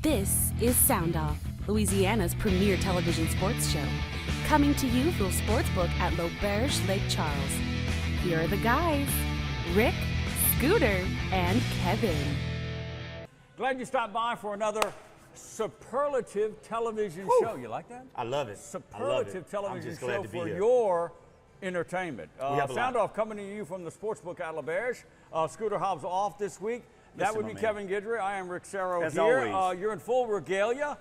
This is SoundOff, Louisiana's premier television sports show, coming to you from Sportsbook at L'Auberge Lake Charles. Here are the guys, Rick, Scooter, and Kevin. Glad you stopped by for another superlative television show. You like that? I love it. Superlative television show for here. your entertainment. have a lot. SoundOff coming to you from the Sportsbook at L'Auberge. Scooter Hobbs off this week. That Listen, would be my Kevin Guidry. I am Rick Serro As here. always. You're in full regalia.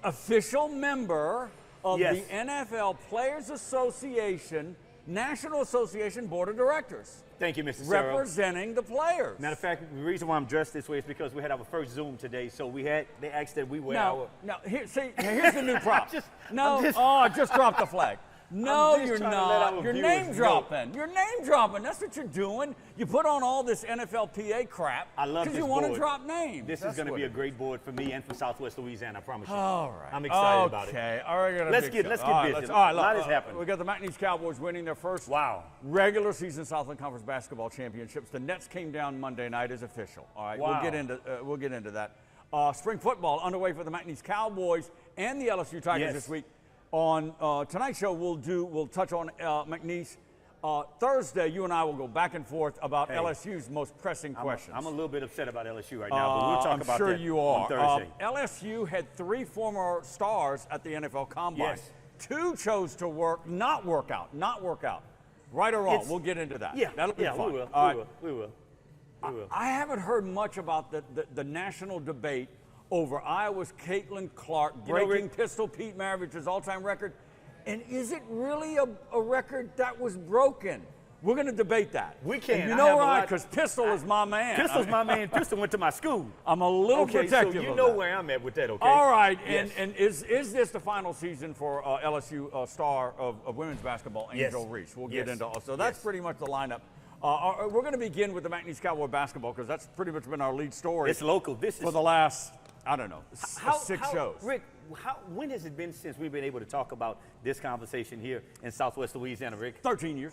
Official member of Yes. the NFL Players Association, National Association Board of Directors. Thank you, Mr. Serro. Representing the players. Matter of fact, the reason why I'm dressed this way is because we had our first Zoom today, so they asked that we wear our... Now, here's the new prop. I'm just- I just dropped the flag. No, I'm just you're trying to let not. our You're viewers name know. dropping. You're name dropping. That's what you're doing. You put on all this NFLPA crap I love because this you want to board. drop names. This That's is going to what be a it is. great board for me and for Southwest Louisiana, I promise you. All right. I'm excited about it. Okay. All right. Let's get busy. All right, A look, lot has happened. We got the McNeese Cowboys winning their first Wow. regular season Southland Conference basketball championships. The Nets came down Monday night as official. All right. Wow. We'll get into that. Spring football underway for the McNeese Cowboys and the LSU Tigers Yes. this week. On tonight's show, we'll touch on McNeese. Thursday, you and I will go back and forth about LSU's most pressing questions. I'm a little bit upset about LSU right now, but we'll talk I'm about sure that you on are. Thursday. LSU had 3 former stars at the NFL Combine. Yes. 2 chose to not work out. Right or wrong, we'll get into that. Yeah, That'll be fun. we will. All right. We will. I haven't heard much about the national debate over Iowa's Caitlin Clark breaking Pistol Pete Maravich's all-time record. And is it really a record that was broken? We're going to debate that. We can. And you I know have a why? lot- Because Pistol is my man. Pistol's my man. Pistol went to my school. I'm a little Okay, protective so you of know that. where I'm at with that, okay? All right, Yes. and is this the final season for LSU star of women's basketball, Angel Yes. Reese? We'll get Yes. into also. That's Yes. pretty much the lineup. We're going to begin with the McNeese Cowboy basketball because that's pretty much been our lead story It's local. This for is the last, I don't know, 6 shows. Rick, when has it been since we've been able to talk about this conversation here in Southwest Louisiana, Rick? 13 years.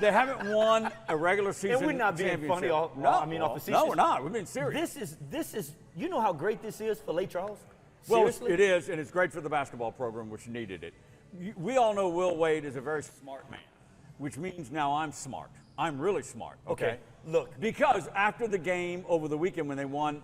They haven't won a regular season And we're not being championship. funny off- No, I mean, off facetious. no, we're not. We've been serious. This is, you know how great this is for Lake Charles? Well, Seriously? it is, and it's great for the basketball program, which needed it. We all know Will Wade is a very smart man, which means now I'm smart. I'm really smart, okay? Look. Because after the game over the weekend when they won,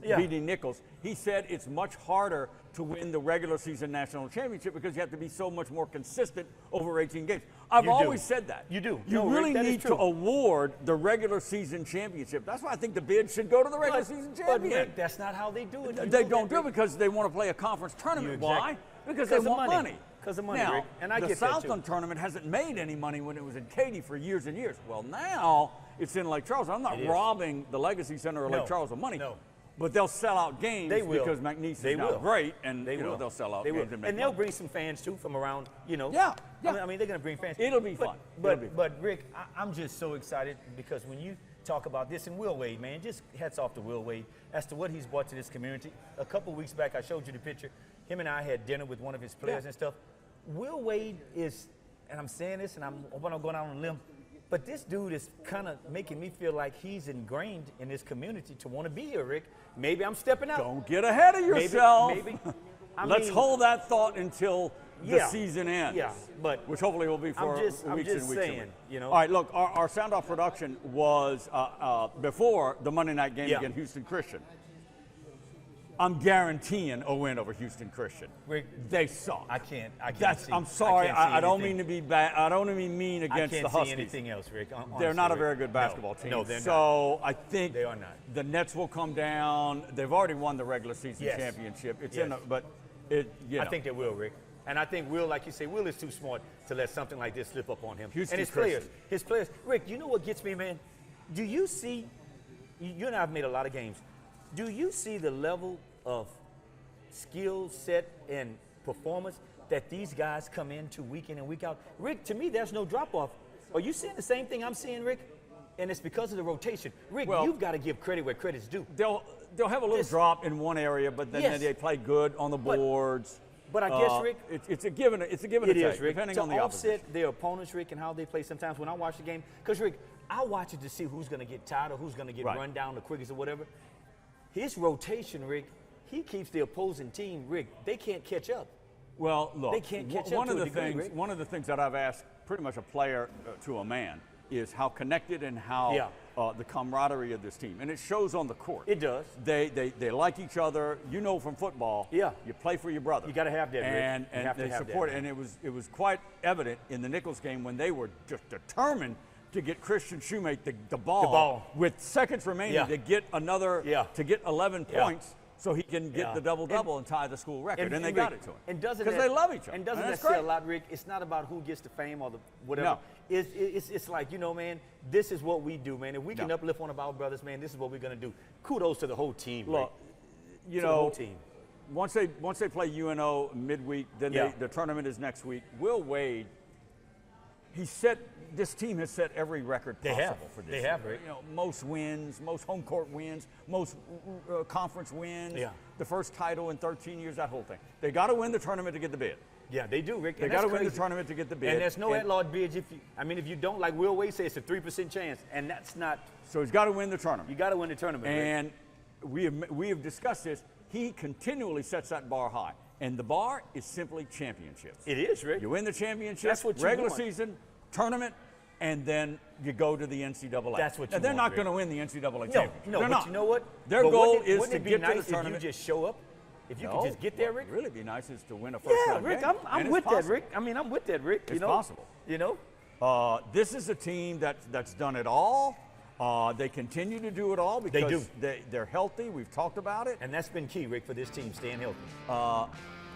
beating Nichols, he said it's much harder to win the regular season national championship because you have to be so much more consistent over 18 games. I've You do. always said that. You do. You No, Rick, really that is need to true. award the regular season championship. That's why I think the bid should go to the regular season But champion. Rick, that's not how they do it. You They know don't that, do it Rick. because they want to play a conference tournament. You Why? exactly- Because they Because of want money. money. Because of money, now, Rick. And I the get that, too. Southland tournament hasn't made any money when it was in Katy for years and years. Well, now it's in Lake Charles. I'm not It is. robbing the Legacy Center of No, Lake Charles of money. no. But they'll sell out games They will. because McNeese They is now will. great, and They will. they'll sell out They will. games and make And they'll money. bring some fans too from around, Yeah, yeah. I mean, they're going to bring fans. It'll be But- fun. But, It'll be but Rick, I'm just so excited because when you talk about this, and Will Wade, man, just hats off to Will Wade as to what he's brought to this community. A couple weeks back, I showed you the picture. Him and I had dinner with one of his players and stuff. Will Wade is, and I'm saying this, and I'm hoping I'm going out on a limb, but this dude is kind of making me feel like he's ingrained in this community to want to be here, Rick. Maybe I'm stepping out. Don't get ahead of yourself. Maybe. I Let's mean, hold that thought until the Yeah. season ends. Yeah, but which hopefully will be for I'm just weeks and weeks saying, and weeks. you know. All right, look, our sound-off production was before the Monday night game Yeah. against Houston Christian. I'm guaranteeing a win over Houston Christian. Rick, They suck. I can't see. I'm sorry. I can't see I don't anything. mean to be bad. I don't mean mean I against can't the see Huskies. anything else, Rick. They're not a Honestly, very Rick. good basketball team. No, they're not. So I think They are not. the Nets will come down. They've already won the regular season Yes. championship. It's Yes. in, but it. I think they will, Rick. And I think Will, like you say, Will is too smart to let something like this slip up on him. Houston and his Christian. players. Rick, you know what gets me, man? Do you see, you and I have made a lot of games. Do you see the level of skill set and performance that these guys come into week in and week out? Rick, to me, there's no drop off. Are you seeing the same thing I'm seeing, Rick? And it's because of the rotation. Rick, Well, you've got to give credit where credit's due. They'll have a little drop in one area, but then Yes. they play good on the boards. But I guess, Rick, it's a given. It's a given. It and is, take, Rick. depending to on the opposition. offset their opponents, Rick, and how they play sometimes when I watch the game. Because, Rick, I watch it to see who's going to get tired or who's going to get Right. run down the quickest or whatever. his rotation, Rick, he keeps the opposing team, Rick, they can't catch up. Well, look, they can't catch up one to of a the degree, things, Rick. one of the things that I've asked pretty much a player to a man is how connected and how the camaraderie of this team, and it shows on the court. It does. They like each other. You know, from football. Yeah. You play for your brother. You got to have that, Rick. And they support it. And it was quite evident in the Nichols game when they were just determined to get Christian Shoemate the ball with seconds remaining to get another to get 11 points. So he can get the double-double and tie the school record, and they got it to him. And doesn't because they love each other. And doesn't that say a lot, Rick? It's not about who gets the fame or the whatever. No. It's like, you know, man, this is what we do, man. If we can uplift one of our brothers, man, this is what we're gonna do. Kudos to the whole team. Look, Rick. you to know, the whole team. Once they play UNO midweek, then the tournament is next week. Will Wade, this team has set every record possible for this. They have, Rick. You know, most wins, most home court wins, most conference wins. Yeah. The first title in 13 years, that whole thing. They got to win the tournament to get the bid. Yeah, they do, Rick. They got to win the tournament to get the bid. And there's no at-large bids if you don't, like Will Wade says, it's a 3% chance, and that's not. So he's got to win the tournament. You got to win the tournament, and Rick. we have discussed this. He continually sets that bar high, and the bar is simply championships. It is, Rick. You win the championship, That's what you regular want. season, tournament, and then you go to the NCAA. That's what you and they're want, not Rick. going to win the NCAA championship. No, they're but not. you know what? Their But goal wouldn't is it to be get nice to the tournament. If you just show up? If you could just get there, Rick? What would really be nice is to win a first round Rick, game. I'm with that, Rick. I mean, I'm with that, Rick. It's possible. You know? This is a team that's done it all. They continue to do it all because they're healthy. We've talked about it. And that's been key, Rick, for this team, staying healthy.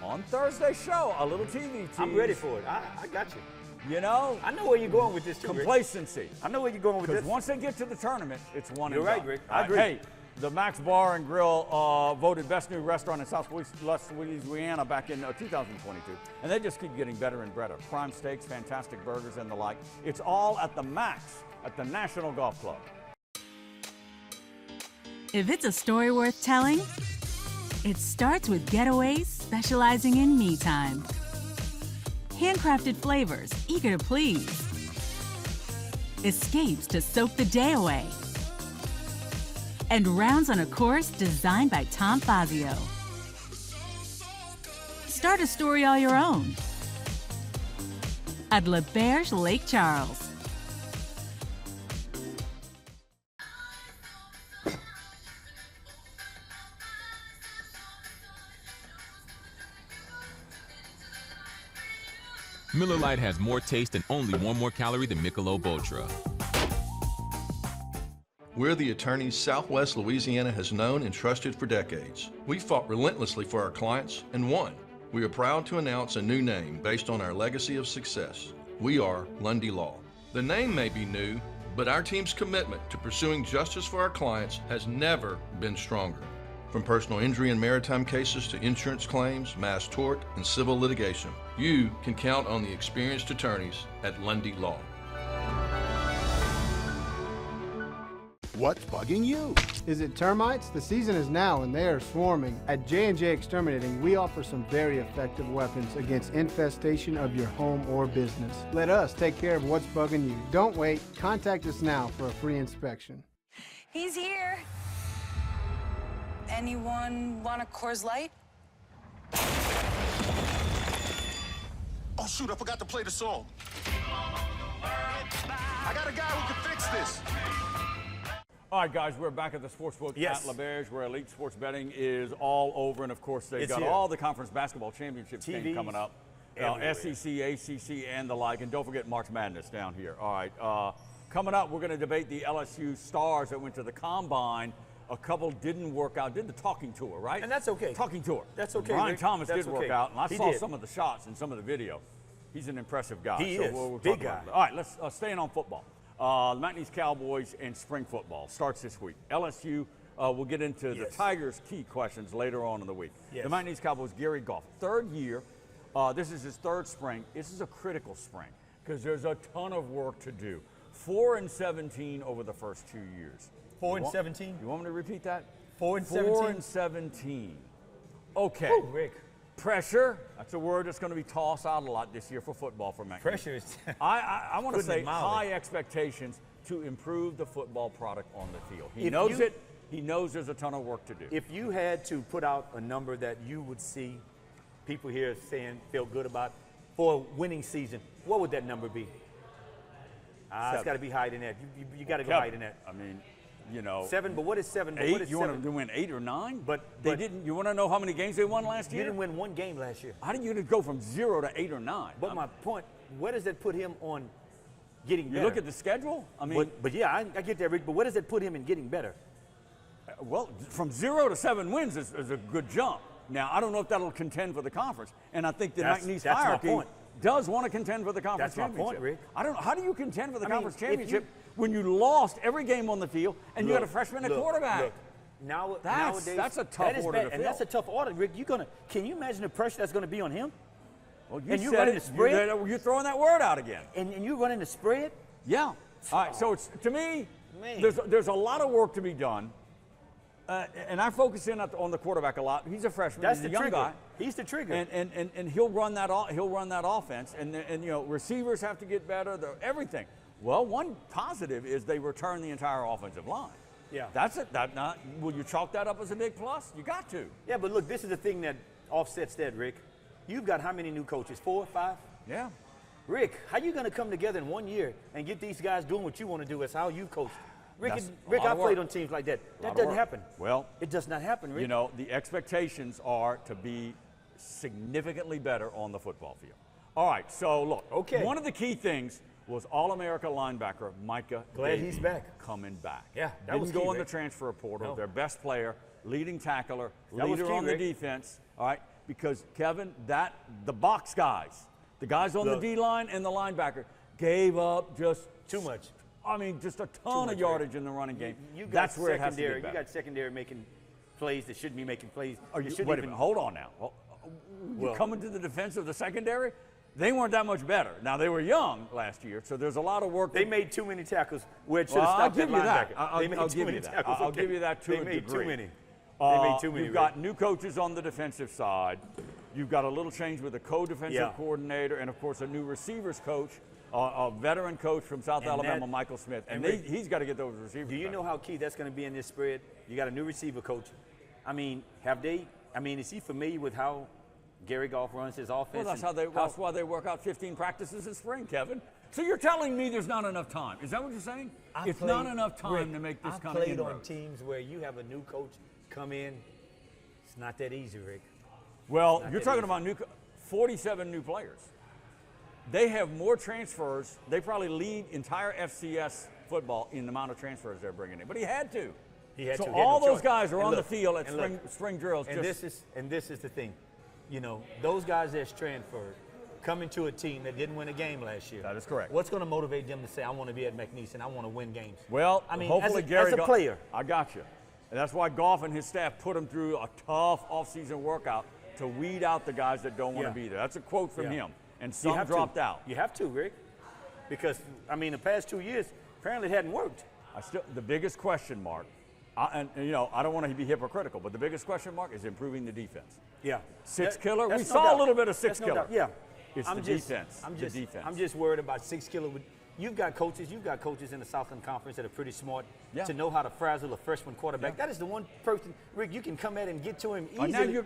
On Thursday's show, a little TV tease. I'm ready for it. I got you. You know? I know where you're going with this, too, Rick. Complacency. I know where you're going with this. Because once they get to the tournament, it's one You're and right, done. Rick. I agree. Hey, the Max Bar and Grill voted best new restaurant in South Louisiana back in 2022. And they just keep getting better and better. Prime steaks, fantastic burgers, and the like. It's all at the Max at the National Golf Club. If it's a story worth telling, it starts with Getaways specializing in me time. Handcrafted flavors, eager to please. Escapes to soak the day away. And rounds on a course designed by Tom Fazio. Start a story all your own at Le Berge Lake Charles. Miller Lite has more taste and only one more calorie than Michelob Ultra. We're the attorneys Southwest Louisiana has known and trusted for decades. We fought relentlessly for our clients and won. We are proud to announce a new name based on our legacy of success. We are Lundy Law. The name may be new, but our team's commitment to pursuing justice for our clients has never been stronger. From personal injury and maritime cases to insurance claims, mass tort, and civil litigation, you can count on the experienced attorneys at Lundy Law. What's bugging you? Is it termites? The season is now and they are swarming. At J&J Exterminating, we offer some very effective weapons against infestation of your home or business. Let us take care of what's bugging you. Don't wait. Contact us now for a free inspection. He's here. Anyone want a Coors Light? Oh shoot, I forgot to play the song. I got a guy who can fix this. All right, guys, we're back at the Sportsbook at La Berge, where elite sports betting is all over. And, of course, they've got all the conference basketball championships game coming up. SEC, ACC, and the like. And don't forget March Madness down here. All right, coming up, we're going to debate the LSU stars that went to the Combine. A couple didn't work out, did the talking tour, right? And that's okay. Talking tour. That's okay, Brian Rick. Thomas That's did work okay. out, and I He saw did. some of the shots and some of the video. He's an impressive guy. He so is. We'll Big talk about guy. it. All right, let's staying on football. The McNeese Cowboys and spring football starts this week. LSU, we'll get into the Tigers' key questions later on in the week. Yes. The McNeese Cowboys, Gary Goff, third year. This is his third spring. This is a critical spring because there's a ton of work to do. 4-17 over the first 2 years. 4-17? You want me to repeat that? 4-17? 4-17. Okay. Oh, Rick. Pressure, that's a word that's going to be tossed out a lot this year for football for McNeese. Pressure is. I want to Putting say it mildly. high expectations to improve the football product on the field. He knows it. He knows there's a ton of work to do. If you had to put out a number that you would see people here saying feel good about for a winning season, what would that number be? It's got to be higher than that. You got to go higher than that. I mean, you know. 7, but what is 7? Eight? What is you 7? want to win 8 or 9? But they didn't. You want to know how many games they won last year? You didn't win one game last year. How did you go from 0 to 8 or 9? But my point, where does that put him on getting better? You look at the schedule. I mean, but yeah, I get that, Rick. But what does that put him in getting better? Well, from 0 to 7 wins is a good jump. Now, I don't know if that'll contend for the conference, and I think the McNeese hierarchy does want to contend for the conference championship. That's my point, Rick. I don't know. How do you contend for the conference championship when you lost every game on the field and you got a freshman at quarterback? Nowadays, that's a tough order to fill. And that's a tough order, Rick. Can you imagine the pressure that's going to be on him? Well, you said it. You're throwing that word out again. And you running the spread? Yeah. All right. So it's, to me, there's a lot of work to be done. And I focus in on the quarterback a lot. He's a freshman. That's He's the a young trigger. guy. He's the trigger. And he'll run that offense. And you know, receivers have to get better. Everything. Well, one positive is they return the entire offensive line. Yeah. That's it. Will you chalk that up as a big plus? You got to. Yeah, but look, this is the thing that offsets that, Rick. You've got how many new coaches? 4, 5? Yeah. Rick, how you going to come together in 1 year and get these guys doing what you want to do? As how you coached. Rick, I played on teams like that. That doesn't happen. Well, it does not happen, Rick. You know, the expectations are to be significantly better on the football field. All right, so look. Okay. One of the key things was All-America linebacker Micah Glad Davey he's back. coming back. Yeah, that Didn't was go key, in Rick. the transfer portal. No. Their best player, leading tackler, That was leader key, on Rick. the defense. All right, because Kevin, the box guys, the guys on the D-line and the linebacker gave up just too much. I mean, just a ton of yardage in the running game. That's where it has to get better. You got secondary making plays that shouldn't be making plays. Wait a minute, hold on now. You're coming to the defense of the secondary? They weren't that much better. Now, they were young last year, so there's a lot of work. They made too many tackles where it should have stopped that linebacker. I'll give you that. I'll give you that to a degree. They made too many. They made too many. You've got new coaches on the defensive side. You've got a little change with a co-defensive coordinator and, of course, a new receivers coach, a veteran coach from South Alabama, Michael Smith. And he's got to get those receivers. Do you know how key that's going to be in this spread? You got a new receiver coach. I mean, is he familiar with how Gary Goff runs his offense? Well, that's why they work out 15 practices in spring, Kevin. So you're telling me there's not enough time. Is that what you're saying? It's not enough time to make this kind of inroads. I played on teams where you have a new coach come in. It's not that easy, Rick. Well, you're talking about 47 new players. They have more transfers. They probably lead entire FCS football in the amount of transfers they're bringing in. But he had to. So all those guys are on the field at spring drills. And this is the thing. You know, those guys that's transferred coming to a team that didn't win a game last year. That is correct. What's going to motivate them to say, I want to be at McNeese and I want to win games? Well, I mean, hopefully as a player. I got you. And that's why Goff and his staff put him through a tough offseason workout to weed out the guys that don't want to be there. That's a quote from him. And some dropped out. You have to, Rick. Because, the past 2 years, apparently it hadn't worked. The biggest question mark, I don't want to be hypocritical, but the biggest question mark is improving the defense. Yeah. Six killer. We saw a little bit of six killer. Yeah. It's the defense. I'm just worried about 6 killer. You've got coaches in the Southland Conference that are pretty smart to know how to frazzle a freshman quarterback. Yeah. That is the one person, Rick, you can come at and get to him easily. Now you're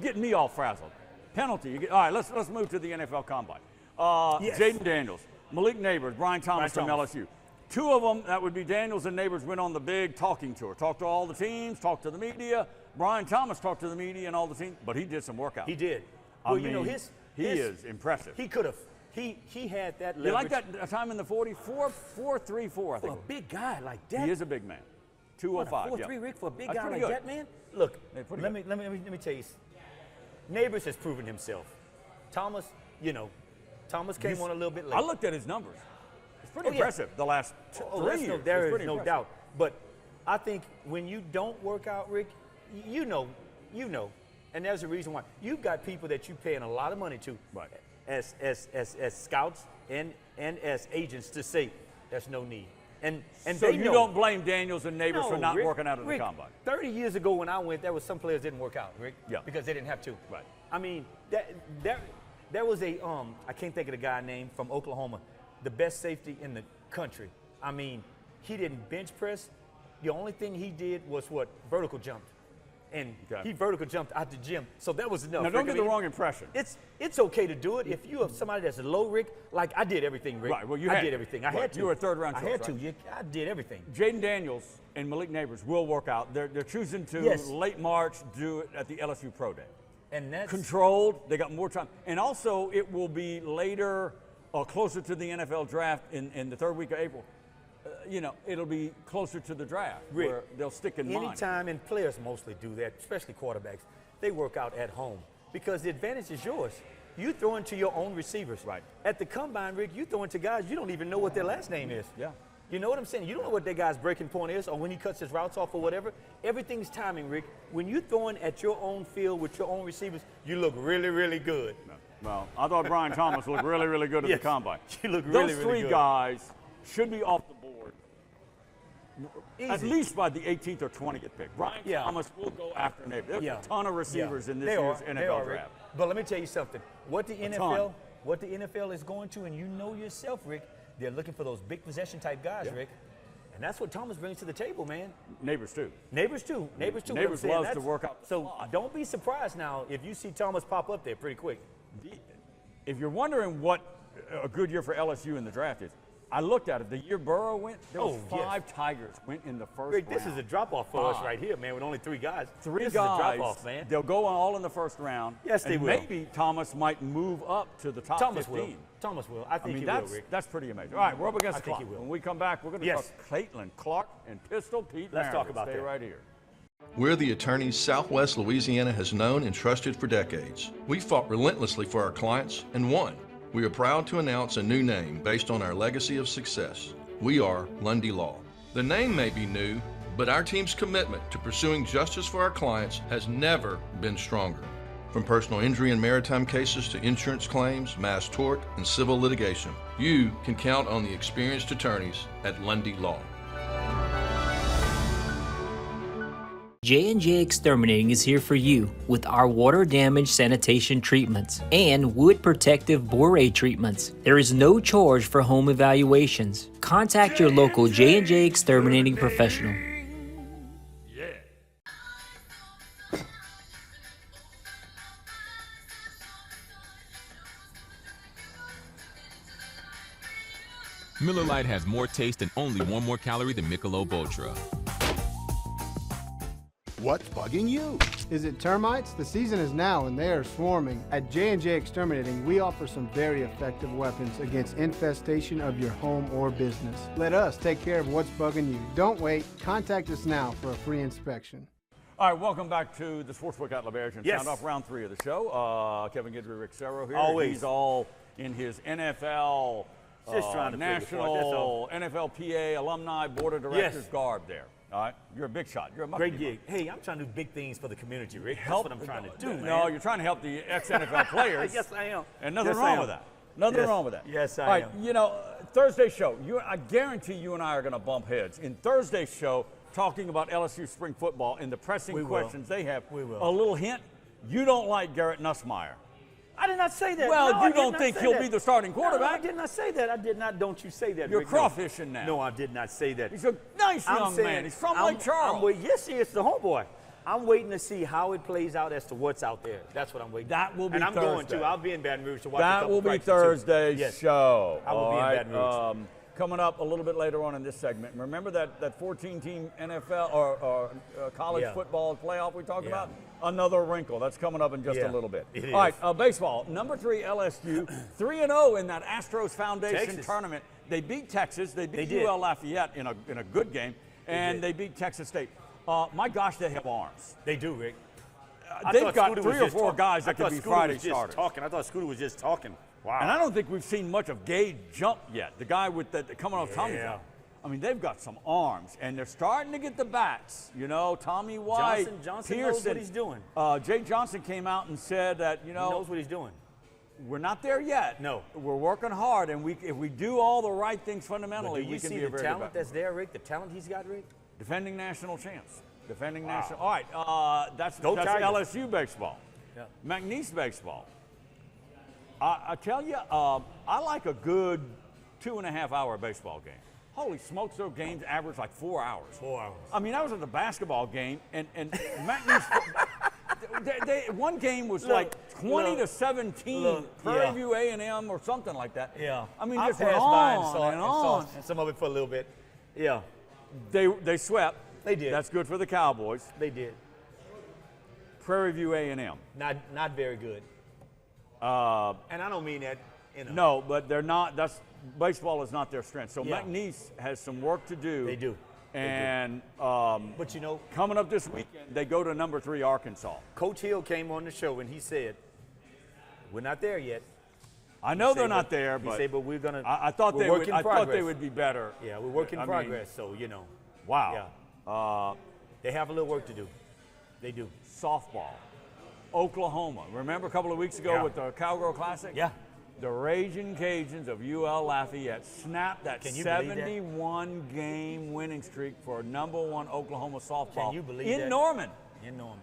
getting me all frazzled. Penalty. All right, let's move to the NFL Combine. Jaden Daniels, Malik Neighbors, Brian Thomas from LSU. Two of them, that would be Daniels and Neighbors, went on the big talking tour. Talked to all the teams, talked to the media. Brian Thomas talked to the media and all the teams, but he did some workouts. He did. He is impressive. He could have. He had that leverage. You like that time in the 40? 4.34, I think. For a big guy like that. He is a big man. 205. 4.3, Rick, for a big That's guy like good. that, man. Look, let me tell you. Neighbors has proven himself. Thomas, Thomas came on a little bit late. I looked at his numbers. It's pretty impressive the last 3 years. There is no doubt. But I think when you don't work out, Rick, you know. And there's a reason why. You've got people that you're paying a lot of money to as scouts and as agents to say there's no need. And so you don't blame Daniels and Neighbors for not Rick, working out at the combine. 30 years ago when I went, there was some players didn't work out, Rick. Yeah. Because they didn't have to. Right. I mean, there was a I can't think of the guy name from Oklahoma, the best safety in the country. I mean, he didn't bench press, The only thing he did was what? Vertical jumped. And he vertical jumped out the gym. So that was enough. Now, don't get the wrong impression. It's okay to do it. If you have somebody that's low, Rick, like I did everything, Rick. Right, well, I did everything. I had to. You were a third-round choice, I had to. right? I did everything. Jaden Daniels and Malik Neighbors will work out. They're choosing to late March do it at the LSU Pro Day. And that's controlled. They got more time. And also, it will be later or closer to the NFL draft in the third week of April. You know, it'll be closer to the draft Rick, where they'll stick in mind. Anytime, and players mostly do that, especially quarterbacks, they work out at home because the advantage is yours. You throw into your own receivers. Right. At the combine, Rick, you throw into guys you don't even know what their last name is. Yeah. You know what I'm saying? You don't know what that guy's breaking point is or when he cuts his routes off or whatever. Everything's timing, Rick. When you're throwing at your own field with your own receivers, you look really, really good. Well, I thought Brian Thomas looked really, really good at the combine. You look really, Those really three good. guys should be off the board Easy. at least by the 18th or 20th pick. Brian Thomas will go after Neighbors. There's a ton of receivers in this year's NFL draft. But let me tell you something. What the NFL is going to, and you know yourself, Rick, they're looking for those big possession type guys, Rick. And that's what Thomas brings to the table, man. Neighbors too. Neighbors too. Neighbors too. Neighbors loves to work out the So slot. don't be surprised now if you see Thomas pop up there pretty quick. If you're wondering what a good year for LSU in the draft is, I looked at it. The year Burrow went, there was 5 Tigers went in the first Rick, round. this is a drop-off for us right here, man, with only 3 guys. Three this guys, is a drop-off, man. They'll go all in the first round. Yes, they will. Maybe Thomas might move up to the top 15. Will. Thomas will. I think he will, Rick. That's pretty amazing. All right, we're up against the think clock. he will. When we come back, we're going to talk Caitlin Clark and Pistol Pete Let's talk Maravich. about Stay that. right here. We're the attorneys Southwest Louisiana has known and trusted for decades. We fought relentlessly for our clients and won. We are proud to announce a new name based on our legacy of success. We are Lundy Law. The name may be new, but our team's commitment to pursuing justice for our clients has never been stronger. From personal injury and maritime cases to insurance claims, mass tort, and civil litigation, you can count on the experienced attorneys at Lundy Law. J&J Exterminating is here for you with our water damage sanitation treatments and wood protective borate treatments. There is no charge for home evaluations. Contact your local J&J Exterminating professional. Miller Lite has more taste and only 1 more calorie than Michelob Ultra. What's bugging you? Is it termites? The season is now and they are swarming. At J&J Exterminating, we offer some very effective weapons against infestation of your home or business. Let us take care of what's bugging you. Don't wait. Contact us now for a free inspection. All right, welcome back to the Sportsbook at LaBerge and Yes. SoundOff round 3 of the show. Kevin Guidry, Rick Serro here. Always. He's all in his NFL, Just trying to play the part, that's all. National, NFLPA, alumni, board of directors garb there. All right, you're a big shot. You're a Great gig. Hey, I'm trying to do big things for the community, Rick. That's what I'm trying to do, man. No, you're trying to help the ex-NFL players. Yes, I am. And nothing Yes, I wrong am. with that. Nothing Yes. wrong with that. Yes, I All right, am. you know, Thursday show, I guarantee you and I are going to bump heads. In Thursday's show, talking about LSU spring football and the pressing We will. questions they have, We will. a little hint, you don't like Garrett Nussmeier. I did not say that. Well, No, I you did don't not think say he'll that. be the starting quarterback. No, I did not say that. I did not. Don't you say that, You're Rick. No. crawfishing now. No, I did not say that. He's a nice I'm young saying- man. He's from I'm- Lake Charles. Yes, he is the homeboy. I'm waiting to see how it plays out as to what's out there. That's what I'm waiting. That will be and I'm going Thursday. to. I'll be in Baton Rouge to watch. a That couple will be practices, too. Thursday's Yes. show. I will all be in right? Baton Rouge. Coming up a little bit later on in this segment, remember that 14-team NFL or college Yeah. football playoff we talked Yeah. about? Another wrinkle. That's coming up in just Yeah, a little bit. it All right, is. baseball. Number 3 LSU, 3-0 in that Astros Foundation Texas. tournament. They beat Texas. They beat They did. UL Lafayette in a good game, and they beat Texas State. My gosh, they have arms. They do, Rick. They've got 3 or 4 guys that could be Friday starters. I thought Scooter was just talking. Wow. And I don't think we've seen much of Gage jump yet. The guy with the coming off Tommy's Yeah. line. I mean, they've got some arms, and they're starting to get the bats. You know, Tommy White, Johnson Pearson. knows what he's doing. Jay Johnson came out and said that, He knows what he's doing. we're not there yet. No. We're working hard, and if we do all the right things fundamentally, But do we you can see be the a very talent good that's there, Rick? The talent he's got, Rick? defending national champs. Defending Wow. national. All right, that's Go Tigers. LSU baseball. Yeah. McNeese baseball. I tell you, I like a good 2.5-hour baseball game. Holy smokes, those games average like 4 hours. 4 hours. I mean, I was at the basketball game, and McNeese, one game was like 20 to 17, Prairie View A&M or something like that. Yeah. I mean, I just passed went by on and on. and some of it for a little bit. Yeah. They swept. They did. That's good for the Cowboys. They did. Prairie View A&M. Not very good. And I don't mean that. No, but they're not. Baseball is not their strength. So Yeah. McNeese has some work to do. They do. And but coming up this weekend, they go to number 3 Arkansas. Coach Hill came on the show and he said, "We're not there yet." I know they're not there, but he said, "But we're gonna." I thought they would. I thought they would be better. Yeah, we're work in progress. So Wow. Yeah. They have a little work to do. They do. Softball, Oklahoma. Remember a couple of weeks ago with the Cowgirl Classic? Yeah. The Raging Cajuns of UL Lafayette snapped that 71-game winning streak for number 1 Oklahoma softball. Can you believe in that? Norman. In Norman.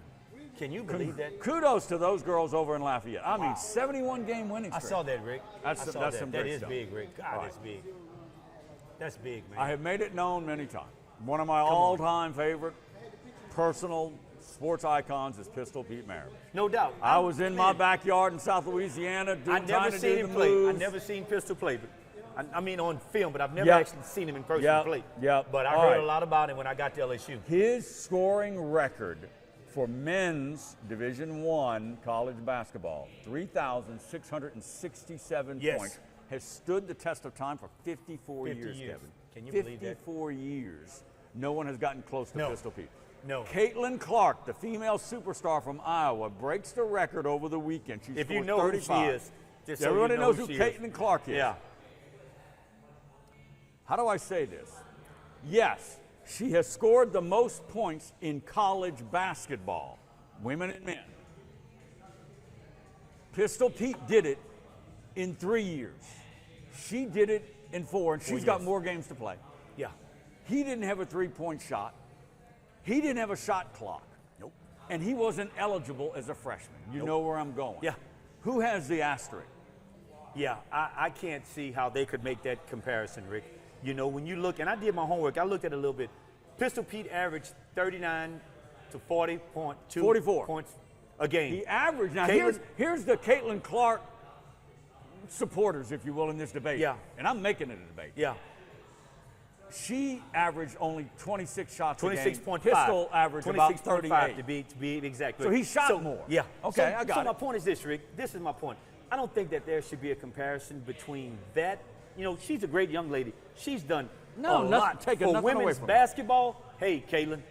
Can you believe that? Kudos to those girls over in Lafayette. I mean, 71-game winning streak. I saw that, Rick. That's some great That is stuff. big, Rick. God, that's big. That's big, man. I have made it known many times. One of my all-time favorite personal sports icons is Pistol Pete Maravich. No doubt. I was in my backyard in South Louisiana trying to do the moves. I never seen Pistol play, but I mean on film, but I've never actually seen him in person play. But I heard a lot about him when I got to LSU. His scoring record for men's Division I college basketball, 3,667 points, has stood the test of time for 54 years, Kevin. Can you believe that? 54 years. No one has gotten close to Pistol Pete. No. Caitlin Clark, the female superstar from Iowa, breaks the record over the weekend. She If scored you know 35. who she is, just so everybody you know knows who who she Caitlin is. Clark is. Yeah. How do I say this? Yes, she has scored the most points in college basketball, women and men. Pistol Pete did it in 3 years. She did it in 4, and she's got more games to play. Yeah. He didn't have a three-point shot. He didn't have a shot clock. Nope. And he wasn't eligible as a freshman. You know where I'm going. Yeah. Who has the asterisk? Yeah, I can't see how they could make that comparison, Rick. You know, when you look, and I did my homework, I looked at it a little bit. Pistol Pete averaged 39 to 40.2 44 points a game. He averaged. Now, Caitlin, here's the Caitlin Clark supporters, if you will, in this debate. Yeah. And I'm making it a debate. Yeah. She averaged only 26 shots a game. 26.5. Pistol averaged about 38. to be exact. So he shot more. Yeah. Okay, I got So it. my point is this, Rick. This is my point. I don't think that there should be a comparison between that. You know, she's a great young lady. She's done a lot taking for nothing away women's from her. basketball. Hey, Caitlin.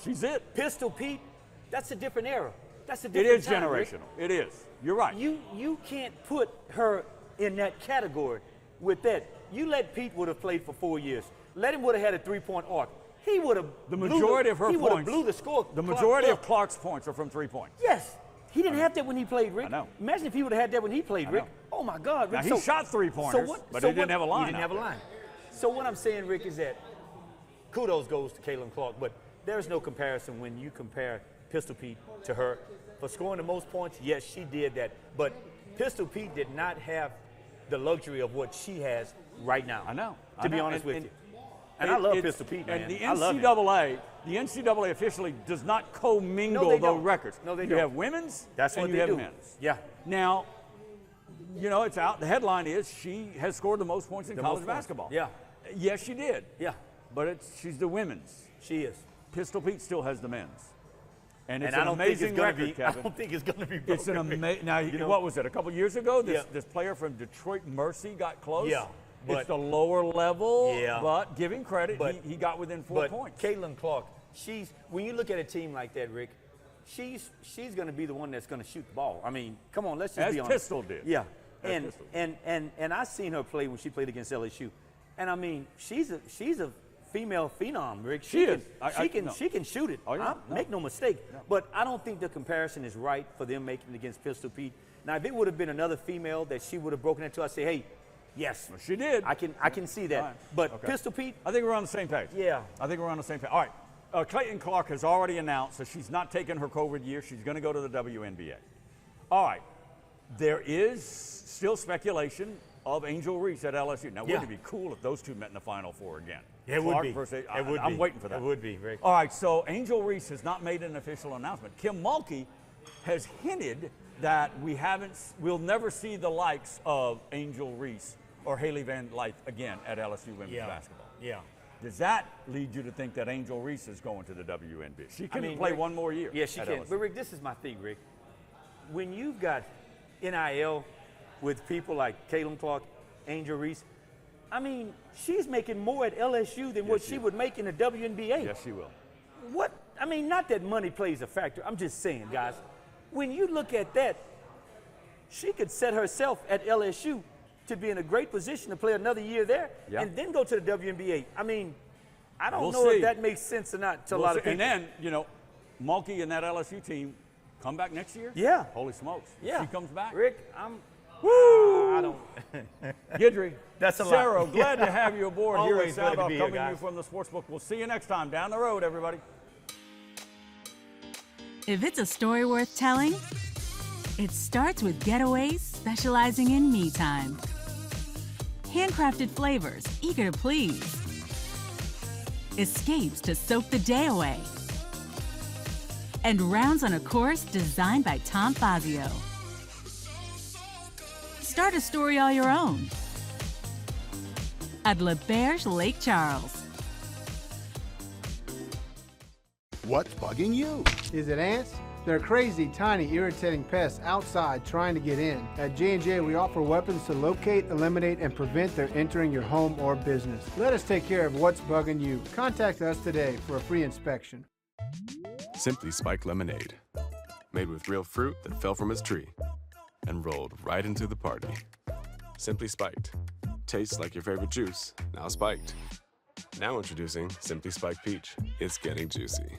She's it. Pistol Pete, that's a different era. That's a It different is time, Rick. generational. It is. You're right. You can't put her in that category with that. You let Pete would have played for 4 years. Let him would have had a three-point arc. He would have The majority of her he points. would have blew the score. The majority of Clark's points are from 3 points. Yes. He didn't have that when he played, Rick. I know. Imagine if he would have had that when he played, Rick. know. Oh my God, Rick. Now, he shot 3-pointers, but he didn't have a line He didn't out have a there. line. So what I'm saying, Rick, is that kudos goes to Caitlin Clark, but there's no comparison when you compare Pistol Pete to her. For scoring the most points, yes, she did that. But Pistol Pete did not have the luxury of what she has right now. I know. To be honest with you. And I love Pistol Pete, man. And the I love it. NCAA officially does not commingle No, they those don't. records. No, they you don't. have women's That's and what you they have do. men's. Yeah. Now, you know, it's out. The headline is she has scored the most points in The college most points. basketball. Yeah. Yes, she did. Yeah. But she's the women's. She is. Pistol Pete still has the men's. And it's And I an don't think amazing it's gonna record, be. Kevin. I don't think it's going to be. It's an broken, Rick. amazing. Now, You know? what was it? A couple years ago, Yeah. this player from Detroit Mercy got close. Yeah, but- it's the lower level. Yeah. But giving credit, But- he got within 4 But points. Caitlin Clark, when you look at a team like that, Rick, she's going to be the one that's going to shoot the ball. I mean, come on, let's just As be honest. Pistol did. Yeah. As Pistol did. And I seen her play when she played against LSU, and I mean, she's a female phenom, Rick. She is. She can shoot it. Oh, yeah. Make no mistake. But I don't think the comparison is right for them making it against Pistol Pete. Now, if it would have been another female that she would have broken into, I'd say, hey, yes, Well, she did. I can see that. All right. But Okay. Pistol Pete, I think we're on the same page. Yeah. I think we're on the same page. All right. Clayton Clark has already announced that she's not taking her COVID year. She's going to go to the WNBA. All right. There is still speculation of Angel Reese at LSU. Now, wouldn't it be cool if those two met in the Final Four again? Yeah, it Clark would be. Versus, It would I'm be. waiting for that. It would be. Very All right, so Angel Reese has not made an official announcement. Kim Mulkey has hinted that we'll never see the likes of Angel Reese or Haley Van Lyke again at LSU women's basketball. Yeah. Does that lead you to think that Angel Reese is going to the WNBA? She can play Rick, one more year. Yeah, she can. LSU. But Rick, this is my thing, Rick. When you've got NIL with people like Caitlin Clark, Angel Reese, I mean, she's making more at LSU than what she would make in the WNBA. Yes, she will. What? I mean, not that money plays a factor. I'm just saying, guys, when you look at that, she could set herself at LSU to be in a great position to play another year there and then go to the WNBA. I mean, I don't know if that makes sense or not to a lot of people. And then, Mulkey and that LSU team come back next year? Yeah. Holy smokes. Yeah. She comes back? Rick, Woo! I don't. Gidry. That's a lot. Sarah, glad to have you aboard here at Always glad to SoundOff, be here, coming to you guys. from the Sportsbook. We'll see you next time. Down the road, everybody. If it's a story worth telling, it starts with Getaways specializing in me time. Handcrafted flavors, eager to please. Escapes to soak the day away. And rounds on a course designed by Tom Fazio. Start a story all your own at L'Auberge Lake Charles. What's bugging you? Is it ants? They're crazy, tiny, irritating pests outside trying to get in. At J&J, we offer weapons to locate, eliminate, and prevent their entering your home or business. Let us take care of what's bugging you. Contact us today for a free inspection. Simply Spiked Lemonade. Made with real fruit that fell from its tree and rolled right into the party. Simply Spiked. Tastes like your favorite juice, now spiked. Now introducing Simply Spiked Peach. It's getting juicy.